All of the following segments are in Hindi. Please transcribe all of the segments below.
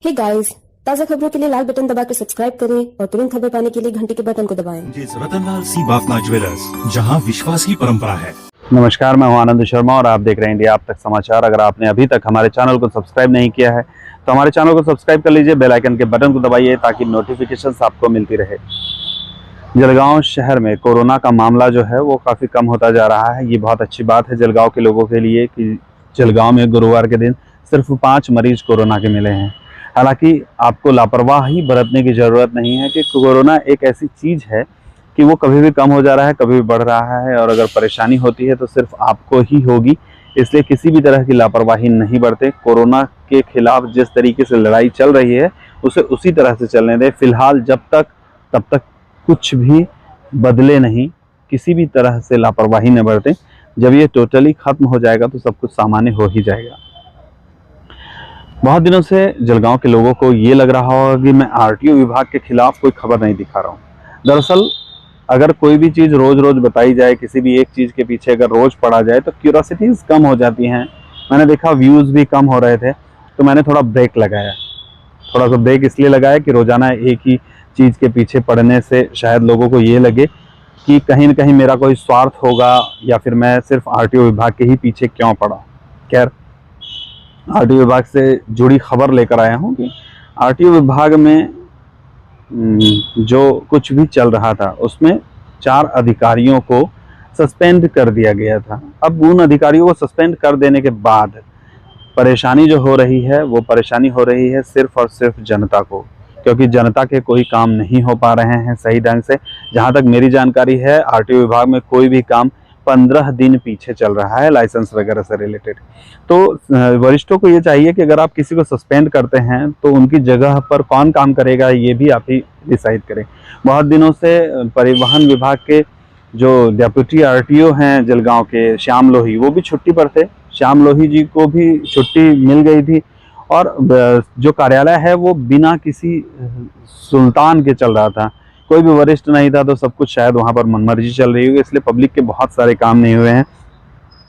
हे गाइस, ताज़ा खबरों के लिए लाल बटन दबाकर सब्सक्राइब करें और तुरंत खबर पाने के लिए घंटी के बटन को दबाएं। रतनलाल सी बाफना ज्वेलर्स, जहां विश्वास की परंपरा है। नमस्कार, मैं हूं आनंद शर्मा और आप देख रहे हैं इंडिया आप तक समाचार। अगर आपने अभी तक हमारे चैनल को सब्सक्राइब नहीं किया है तो हमारे चैनल को सब्सक्राइब कर लीजिए, बेल आइकन के बटन को दबाइए ताकि नोटिफिकेशंस आपको मिलती रहे। जलगांव शहर में कोरोना का मामला जो है वो काफ़ी कम होता जा रहा है। ये बहुत अच्छी बात है जलगांव के लोगों के लिए कि जलगांव में गुरुवार के दिन सिर्फ 5 मरीज कोरोना के मिले हैं। हालांकि आपको लापरवाही बरतने की ज़रूरत नहीं है कि कोरोना एक ऐसी चीज़ है कि वो कभी भी कम हो जा रहा है, कभी भी बढ़ रहा है, और अगर परेशानी होती है तो सिर्फ आपको ही होगी। इसलिए किसी भी तरह की लापरवाही नहीं बरतें। कोरोना के खिलाफ जिस तरीके से लड़ाई चल रही है उसे उसी तरह से चलने दें। फिलहाल तब तक कुछ भी बदले नहीं, किसी भी तरह से लापरवाही न बरतें। जब ये टोटली ख़त्म हो जाएगा तो सब कुछ सामान्य हो ही जाएगा। बहुत दिनों से जलगांव के लोगों को ये लग रहा होगा कि मैं आरटीओ विभाग के खिलाफ कोई खबर नहीं दिखा रहा हूँ। दरअसल अगर कोई भी चीज़ रोज़ रोज़ बताई जाए, किसी भी एक चीज़ के पीछे अगर रोज़ पड़ा जाए तो क्यूरोसिटीज़ कम हो जाती हैं। मैंने देखा व्यूज़ भी कम हो रहे थे तो मैंने थोड़ा ब्रेक लगाया। थोड़ा सा ब्रेक इसलिए लगाया कि रोज़ाना एक ही चीज़ के पीछे पड़ने से शायद लोगों को ये लगे कि कहीं न कहीं मेरा कोई स्वार्थ होगा या फिर मैं सिर्फ आरटीओ विभाग के ही पीछे क्यों पड़ा। खैर, आरटीओ विभाग से जुड़ी खबर लेकर आया हूँ कि आरटीओ विभाग में जो कुछ भी चल रहा था उसमें 4 अधिकारियों को सस्पेंड कर दिया गया था। अब उन अधिकारियों को सस्पेंड कर देने के बाद परेशानी जो हो रही है वो परेशानी हो रही है सिर्फ और सिर्फ जनता को, क्योंकि जनता के कोई काम नहीं हो पा रहे हैं सही ढंग से। जहाँ तक मेरी जानकारी है आरटीओ विभाग में कोई भी काम 15 दिन पीछे चल रहा है लाइसेंस वगैरह से रिलेटेड। तो वरिष्ठों को ये चाहिए कि अगर आप किसी को सस्पेंड करते हैं तो उनकी जगह पर कौन काम करेगा ये भी आप ही डिसाइड करें। बहुत दिनों से परिवहन विभाग के जो डेप्यूटी आरटीओ हैं जलगांव के, श्याम लोही, वो भी छुट्टी पर थे। श्याम लोही जी को भी छुट्टी मिल गई थी और जो कार्यालय है वो बिना किसी सुल्तान के चल रहा था। कोई भी वरिष्ठ नहीं था तो सब कुछ शायद वहाँ पर मनमर्जी चल रही होगी, इसलिए पब्लिक के बहुत सारे काम नहीं हुए हैं।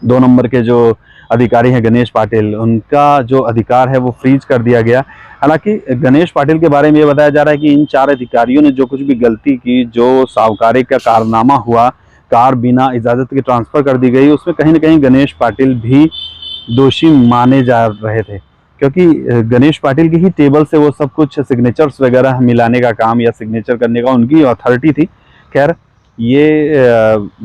2 नंबर के जो अधिकारी हैं गणेश पाटिल, उनका जो अधिकार है वो फ्रीज कर दिया गया। हालांकि गणेश पाटिल के बारे में ये बताया जा रहा है कि इन 4 अधिकारियों ने जो कुछ भी गलती की, जो सावकारी का कारनामा हुआ, कार बिना इजाज़त के ट्रांसफ़र कर दी गई, उसमें कहीं ना कहीं गणेश पाटिल भी दोषी माने जा रहे थे, क्योंकि गणेश पाटिल की ही टेबल से वो सब कुछ सिग्नेचर्स वगैरह मिलाने का काम या सिग्नेचर करने का उनकी अथॉरिटी थी। खैर, ये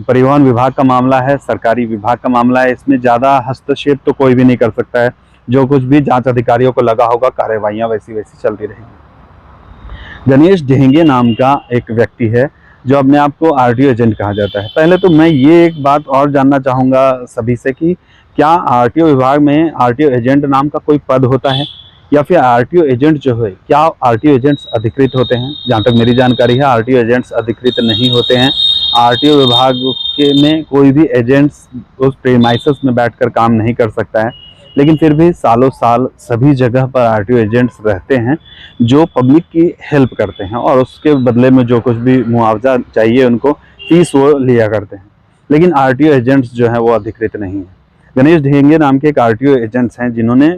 परिवहन विभाग का मामला है, सरकारी विभाग का मामला है, इसमें ज़्यादा हस्तक्षेप तो कोई भी नहीं कर सकता है। जो कुछ भी जांच अधिकारियों को लगा होगा कार्रवाइयाँ वैसी वैसी चलती रहेंगी। गणेश ढेंगे नाम का एक व्यक्ति है जो अपने आप को आरटीओ एजेंट कहा जाता है। पहले तो मैं ये एक बात और जानना चाहूँगा सभी से कि क्या आरटीओ विभाग में आरटीओ एजेंट नाम का कोई पद होता है, या फिर आरटीओ एजेंट जो है, क्या आरटीओ एजेंट्स अधिकृत होते हैं? जहाँ तक मेरी जानकारी है आरटीओ एजेंट्स अधिकृत नहीं होते हैं। आरटीओ विभाग के में कोई भी एजेंट्स उस प्रीमाइसेस में बैठकर काम नहीं कर सकता है, लेकिन फिर भी सालों साल सभी जगह पर आरटीओ एजेंट्स रहते हैं जो पब्लिक की हेल्प करते हैं और उसके बदले में जो कुछ भी मुआवजा चाहिए उनको फीस वो लिया करते हैं। लेकिन आरटीओ एजेंट्स जो हैं वो अधिकृत नहीं हैं। गणेश ढेंगे नाम के एक आरटीओ एजेंट्स हैं जिन्होंने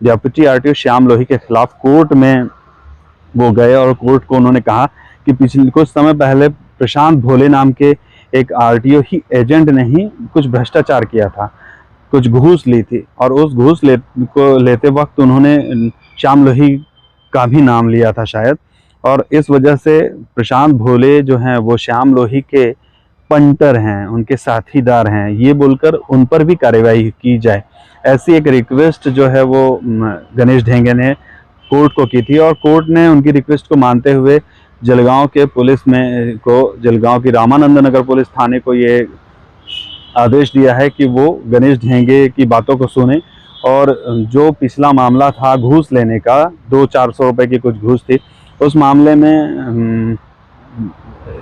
डेप्यूटी आरटीओ श्याम लोही के खिलाफ कोर्ट में वो गए और कोर्ट को उन्होंने कहा कि पिछले कुछ समय पहले प्रशांत भोले नाम के एक आरटीओ ही एजेंट ने ही कुछ भ्रष्टाचार किया था, कुछ घूस ली थी, और उस घूस लेते वक्त उन्होंने श्याम लोही का भी नाम लिया था शायद, और इस वजह से प्रशांत भोले जो हैं वो श्याम लोही के पंटर हैं, उनके साथीदार हैं, ये बोलकर उन पर भी कार्रवाई की जाए। ऐसी एक रिक्वेस्ट जो है वो गणेश ढेंगे ने कोर्ट को की थी और कोर्ट ने उनकी रिक्वेस्ट को मानते हुए जलगांव के पुलिस में को, जलगांव की रामानंद नगर पुलिस थाने को ये आदेश दिया है कि वो गणेश ढेंगे की बातों को सुने और जो पिछला मामला था घूस लेने का, 200-400 रुपये की कुछ घूस थी, उस मामले में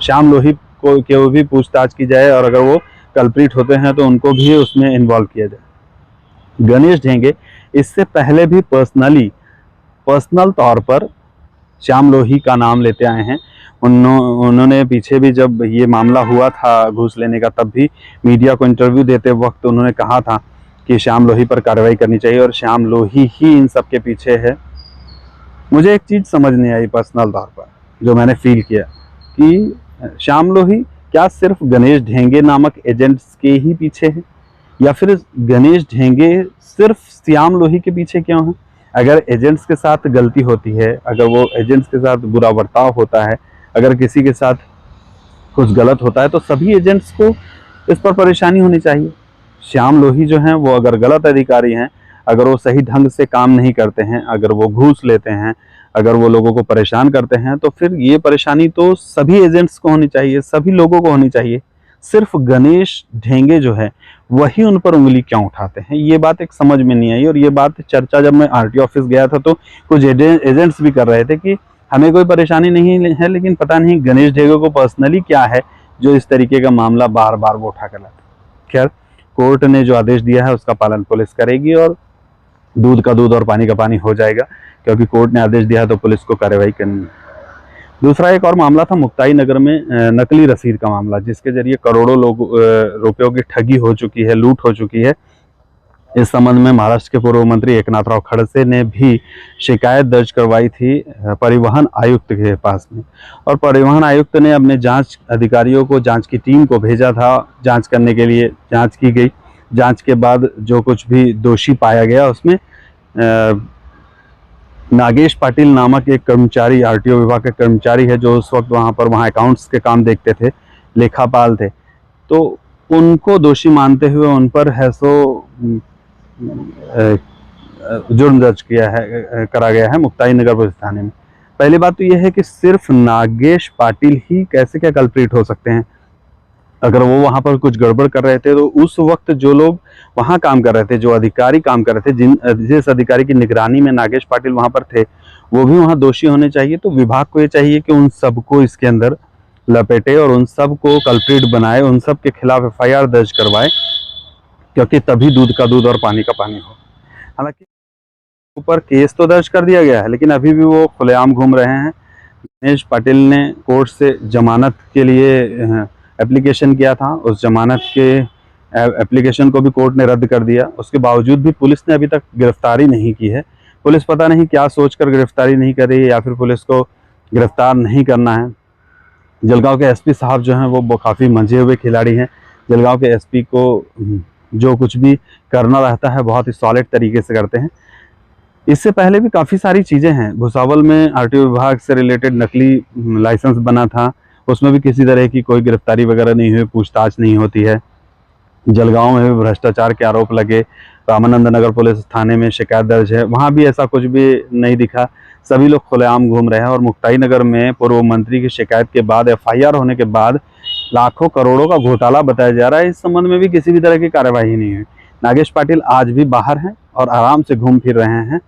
श्याम लोही को के भी पूछताछ की जाए और अगर वो कल्प्रिट होते हैं तो उनको भी उसमें इन्वॉल्व किया जाए। गणेश ढेंगे इससे पहले भी पर्सनल तौर पर श्याम लोही का नाम लेते आए हैं। उन्होंने पीछे भी जब ये मामला हुआ था घूस लेने का, तब भी मीडिया को इंटरव्यू देते वक्त उन्होंने कहा था कि श्याम लोही पर कार्रवाई करनी चाहिए और श्याम लोही ही इन सब के पीछे है। मुझे एक चीज समझ नहीं आई पर्सनल तौर पर, जो मैंने फील किया कि श्याम लोही क्या सिर्फ गणेश ढेंगे नामक एजेंट्स के ही पीछे है, या फिर गणेश ढेंगे सिर्फ श्याम लोही के पीछे क्यों है? अगर एजेंट्स के साथ गलती होती है, अगर वो एजेंट्स के साथ बुरा बर्ताव होता है, अगर किसी के साथ कुछ गलत होता है, तो सभी एजेंट्स को इस पर परेशानी होनी चाहिए। श्याम लोही जो हैं वो अगर गलत अधिकारी हैं, अगर वो सही ढंग से काम नहीं करते हैं, अगर वो घूस लेते हैं, अगर वो लोगों को परेशान करते हैं, तो फिर ये परेशानी तो सभी एजेंट्स को होनी चाहिए, सभी लोगों को होनी चाहिए। सिर्फ गणेश ढेंगे जो है वही उन पर उंगली क्यों उठाते हैं, ये बात एक समझ में नहीं आई। और ये बात चर्चा जब मैं आरटीओ ऑफिस गया था तो कुछ एजेंट्स भी कर रहे थे कि हमें कोई परेशानी नहीं है, लेकिन पता नहीं गणेश ढेंगे को पर्सनली क्या है जो इस तरीके का मामला बार बार वो उठा कर लाते। खैर, कोर्ट ने जो आदेश दिया है उसका पालन पुलिस करेगी और दूध का दूध और पानी का पानी हो जाएगा, क्योंकि कोर्ट ने आदेश दिया है तो पुलिस को कार्रवाई करनी है। दूसरा एक और मामला था मुक्ताई नगर में नकली रसीद का मामला, जिसके जरिए करोड़ों रुपयों की ठगी हो चुकी है, लूट हो चुकी है। इस संबंध में महाराष्ट्र के पूर्व मंत्री एकनाथराव खड़से ने भी शिकायत दर्ज करवाई थी परिवहन आयुक्त के पास में, और परिवहन आयुक्त ने अपने जांच अधिकारियों को, जांच की टीम को भेजा था जांच करने के लिए। जांच की गई, जांच के बाद जो कुछ भी दोषी पाया गया उसमें नागेश पाटिल नामक एक कर्मचारी, आरटीओ विभाग के कर्मचारी है, जो उस वक्त वहाँ अकाउंट्स के काम देखते थे, लेखापाल थे, तो उनको दोषी मानते हुए उन पर जुर्म दर्ज करा गया है मुक्ताई नगर पुलिस थाने में। पहली बात तो यह है कि सिर्फ नागेश पाटिल ही कैसे क्या कल्प्रिट हो सकते हैं? अगर वो वहां पर कुछ गड़बड़ कर रहे थे तो उस वक्त जो लोग वहां काम कर रहे थे, जो अधिकारी काम कर रहे थे, जिस अधिकारी की निगरानी में नागेश पाटिल वहां पर थे, वो भी वहां दोषी होने चाहिए। तो विभाग को ये चाहिए कि उन सबको इसके अंदर लपेटे और उन सबको कल्प्रिट बनाए, उन सब के खिलाफ एफआईआर दर्ज करवाए, क्योंकि तभी दूध का दूध और पानी का पानी हो। हालांकि ऊपर केस तो दर्ज कर दिया गया है, लेकिन अभी भी वो खुलेआम घूम रहे हैं। गणेश पाटिल ने कोर्ट से जमानत के लिए एप्लीकेशन किया था, उस जमानत के एप्लीकेशन को भी कोर्ट ने रद्द कर दिया। उसके बावजूद भी पुलिस ने अभी तक गिरफ्तारी नहीं की है। पुलिस पता नहीं क्या सोचकर गिरफ्तारी नहीं कर रही है, या फिर पुलिस को गिरफ्तार नहीं करना है। जलगांव के एसपी साहब जो हैं वो काफ़ी मंझे हुए खिलाड़ी हैं। जलगांव के एसपी को जो कुछ भी करना रहता है बहुत ही सॉलिड तरीके से करते हैं। इससे पहले भी काफ़ी सारी चीज़ें हैं। भुसावल में आरटीओ विभाग से रिलेटेड नकली लाइसेंस बना था, उसमें भी किसी तरह की कोई गिरफ्तारी वगैरह नहीं हुई, पूछताछ नहीं होती है। जलगांव में भी भ्रष्टाचार के आरोप लगे, रामानंद नगर पुलिस थाने में शिकायत दर्ज है, वहाँ भी ऐसा कुछ भी नहीं दिखा। सभी लोग खुलेआम घूम रहे हैं। और मुक्ताई नगर में पूर्व मंत्री की शिकायत के बाद, एफआईआर होने के बाद लाखों करोड़ों का घोटाला बताया जा रहा है। इस संबंध में भी किसी भी तरह की कार्यवाही नहीं हुई। नागेश पाटिल आज भी बाहर हैं और आराम से घूम फिर रहे हैं।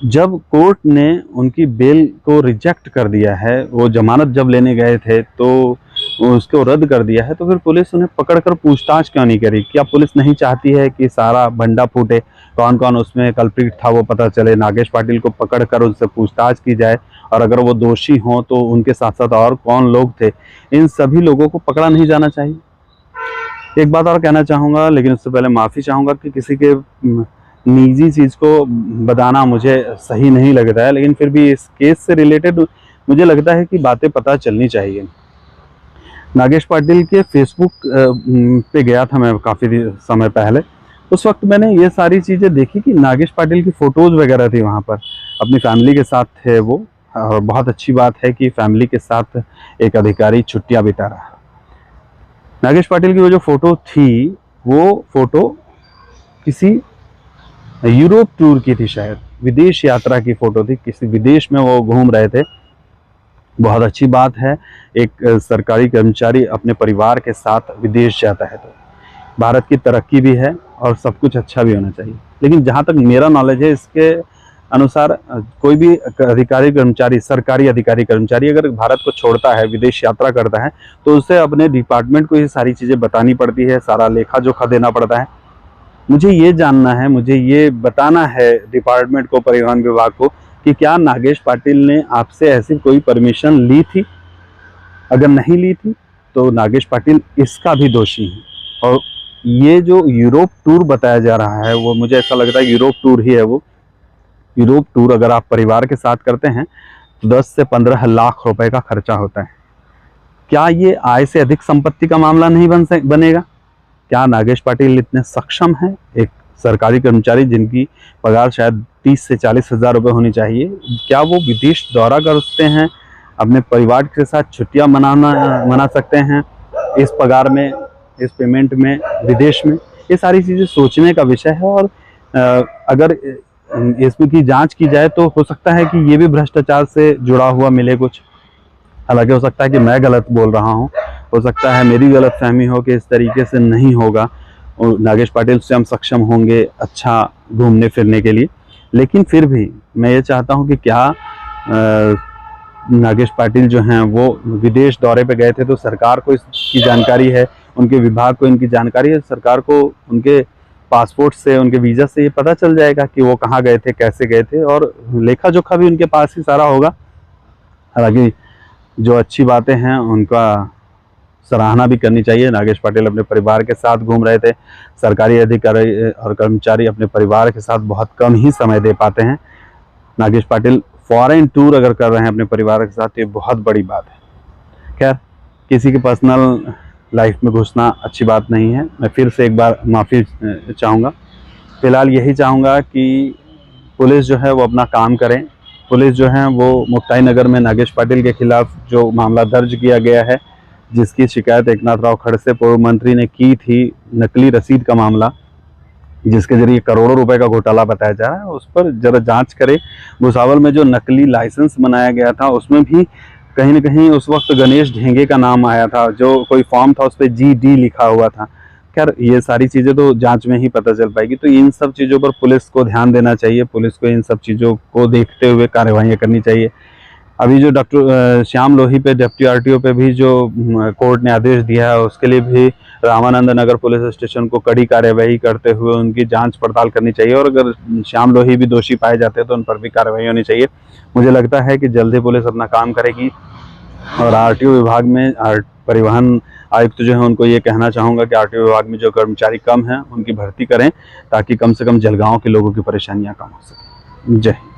जब कोर्ट ने उनकी बेल को रिजेक्ट कर दिया है, वो जमानत जब लेने गए थे तो उसको रद्द कर दिया है, तो फिर पुलिस उन्हें पकड़कर पूछताछ क्यों नहीं करी? क्या पुलिस नहीं चाहती है कि सारा भंडा फूटे, कौन कौन उसमें कल्प्रिट था वो पता चले, नागेश पाटिल को पकड़कर उनसे पूछताछ की जाए, और अगर वो दोषी हों तो उनके साथ साथ और कौन लोग थे, इन सभी लोगों को पकड़ा नहीं जाना चाहिए? एक बात और कहना चाहूँगा, लेकिन उससे पहले माफ़ी चाहूँगा कि किसी के निजी चीज़ को बताना मुझे सही नहीं लगता है, लेकिन फिर भी इस केस से रिलेटेड मुझे लगता है कि बातें पता चलनी चाहिए। नागेश पाटिल के फेसबुक पे गया था मैं काफ़ी समय पहले। उस वक्त मैंने ये सारी चीज़ें देखी कि नागेश पाटिल की फ़ोटोज़ वगैरह थी वहाँ पर, अपनी फैमिली के साथ थे वो। और बहुत अच्छी बात है कि फैमिली के साथ एक अधिकारी छुट्टियाँ बिता रहा है। नागेश पाटिल की वो जो फ़ोटो थी, वो फ़ोटो किसी यूरोप टूर की थी, शायद विदेश यात्रा की फ़ोटो थी, किसी विदेश में वो घूम रहे थे। बहुत अच्छी बात है, एक सरकारी कर्मचारी अपने परिवार के साथ विदेश जाता है तो भारत की तरक्की भी है और सब कुछ अच्छा भी होना चाहिए। लेकिन जहाँ तक मेरा नॉलेज है, इसके अनुसार कोई भी अधिकारी कर्मचारी, सरकारी अधिकारी कर्मचारी अगर भारत को छोड़ता है, विदेश यात्रा करता है, तो उसे अपने डिपार्टमेंट को ये सारी चीज़ें बतानी पड़ती है, सारा लेखा जोखा देना पड़ता है। मुझे ये जानना है, मुझे ये बताना है डिपार्टमेंट को, परिवहन विभाग को, कि क्या नागेश पाटिल ने आपसे ऐसी कोई परमिशन ली थी? अगर नहीं ली थी तो नागेश पाटिल इसका भी दोषी है। और ये जो यूरोप टूर बताया जा रहा है, वो मुझे ऐसा लगता है यूरोप टूर ही है वो। यूरोप टूर अगर आप परिवार के साथ करते हैं तो 10 से 15 लाख रुपए का खर्चा होता है। क्या ये आय से अधिक संपत्ति का मामला नहीं बनेगा? क्या नागेश पाटिल इतने सक्षम हैं? एक सरकारी कर्मचारी जिनकी पगार शायद 30 से 40 हज़ार रुपये होनी चाहिए, क्या वो विदेश दौरा करते हैं, अपने परिवार के साथ छुट्टियां मना सकते हैं इस पगार में, इस पेमेंट में, विदेश में? ये सारी चीज़ें सोचने का विषय है। और अगर इसमें की जांच की जाए तो हो सकता है कि ये भी भ्रष्टाचार से जुड़ा हुआ मिले कुछ। हालांकि हो सकता है कि मैं गलत बोल रहा हूँ, हो सकता है मेरी गलत फहमी हो कि इस तरीके से नहीं होगा और नागेश पाटिल स्वयं सक्षम होंगे अच्छा घूमने फिरने के लिए। लेकिन फिर भी मैं ये चाहता हूँ कि क्या नागेश पाटिल जो हैं वो विदेश दौरे पे गए थे तो सरकार को इसकी जानकारी है, उनके विभाग को इनकी जानकारी है, सरकार को उनके पासपोर्ट से, उनके वीज़ा से ये पता चल जाएगा कि वो कहाँ गए थे, कैसे गए थे, और लेखा जोखा भी उनके पास ही सारा होगा। हालांकि जो अच्छी बातें हैं उनका सराहना भी करनी चाहिए। नागेश पाटिल अपने परिवार के साथ घूम रहे थे। सरकारी अधिकारी और कर्मचारी अपने परिवार के साथ बहुत कम ही समय दे पाते हैं। नागेश पाटिल फॉरेन टूर अगर कर रहे हैं अपने परिवार के साथ तो ये बहुत बड़ी बात है। खैर, किसी के पर्सनल लाइफ में घुसना अच्छी बात नहीं है। मैं फिर से एक बार माफ़ी चाहूँगा। फिलहाल यही चाहूँगा कि पुलिस जो है वो अपना काम करें। पुलिस जो है वो मुक्ताई नगर में नागेश पाटिल के खिलाफ जो मामला दर्ज किया गया है, जिसकी शिकायत एकनाथ राव खड़से पूर्व मंत्री ने की थी, नकली रसीद का मामला जिसके जरिए करोड़ों रुपए का घोटाला बताया जा रहा है, उस पर जरा जांच करें। भुसावल में जो नकली लाइसेंस बनाया गया था उसमें भी कहीं न कहीं उस वक्त गणेश ढेंगे का नाम आया था, जो कोई फॉर्म था उस पर GD लिखा हुआ था। खैर, ये सारी चीज़ें तो जांच में ही पता चल पाएगी। तो इन सब चीज़ों पर पुलिस को ध्यान देना चाहिए, पुलिस को इन सब चीज़ों को देखते हुए कार्रवाइयाँ करनी चाहिए। अभी जो डॉक्टर श्याम लोही पे, डिप्टी RTO पे भी जो कोर्ट ने आदेश दिया है, उसके लिए भी रामानंद नगर पुलिस स्टेशन को कड़ी कार्यवाही करते हुए उनकी जांच पड़ताल करनी चाहिए। और अगर श्याम लोही भी दोषी पाए जाते हैं तो उन पर भी कार्रवाई होनी चाहिए। मुझे लगता है कि जल्दी पुलिस अपना काम करेगी। और RTO विभाग में परिवहन आयुक्त जो है उनको ये कहना चाहूँगा कि RTO विभाग में जो कर्मचारी कम हैं उनकी भर्ती करें, ताकि कम से कम जलगांव के लोगों की परेशानियाँ कम हो सकें। जय हिंद।